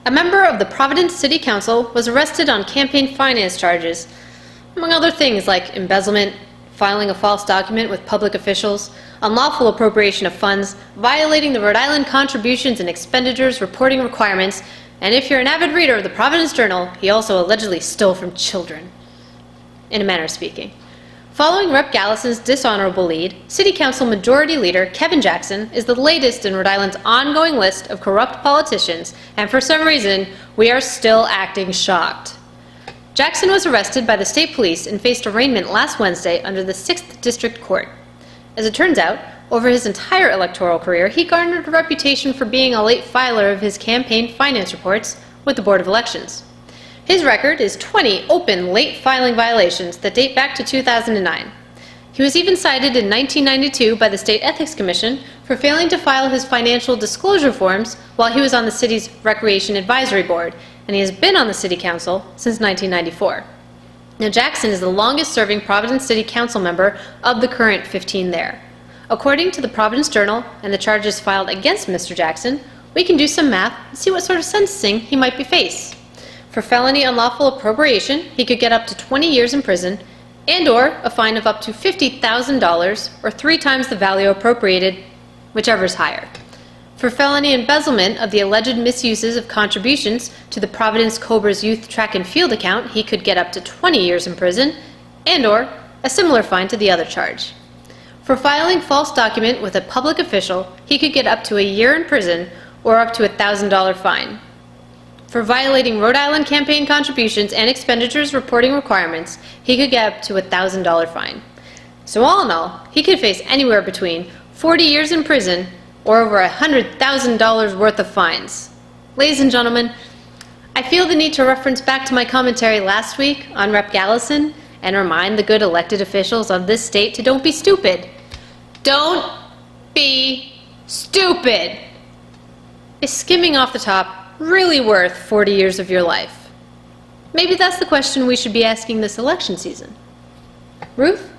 A member of the Providence City Council was arrested on campaign finance charges, among other things like embezzlement, filing a false document with public officials, unlawful appropriation of funds, violating the Rhode Island contributions and expenditures reporting requirements, and if you're an avid reader of the Providence Journal, he also allegedly stole from children, in a manner of speaking. Following Rep. Gallison's dishonorable lead, City Council Majority Leader Kevin Jackson is the latest in Rhode Island's ongoing list of corrupt politicians, and for some reason, we are still acting shocked. Jackson was arrested by the state police and faced arraignment last Wednesday under the 6th District Court. As it turns out, over his entire electoral career, he garnered a reputation for being a late filer of his campaign finance reports with the Board of Elections. His record is 20 open late filing violations that date back to 2009. He was even cited in 1992 by the State Ethics Commission for failing to file his financial disclosure forms while he was on the city's Recreation Advisory Board, and he has been on the City Council since 1994. Now, Jackson is the longest-serving Providence City Council member of the current 15 there. According to the Providence Journal and the charges filed against Mr. Jackson, we can do some math and see what sort of sentencing he might be faced. For felony unlawful appropriation, he could get up to 20 years in prison and/or a fine of up to $50,000 or 3 times the value appropriated, whichever is higher. For felony embezzlement of the alleged misuses of contributions to the Providence Cobra's Youth Track and Field account, he could get up to 20 years in prison and/or a similar fine to the other charge. For filing false document with a public official, he could get up to a year in prison or up to a $1,000 fine. For violating Rhode Island campaign contributions and expenditures reporting requirements, he could get up to a $1,000 fine. So all in all, he could face anywhere between 40 years in prison or over $100,000 worth of fines. Ladies and gentlemen, I feel the need to reference back to my commentary last week on Rep. Gallison and remind the good elected officials of this state to don't be stupid. Don't be stupid! Is skimming off the top really worth 40 years of your life? Maybe that's the question we should be asking this election season. Ruth?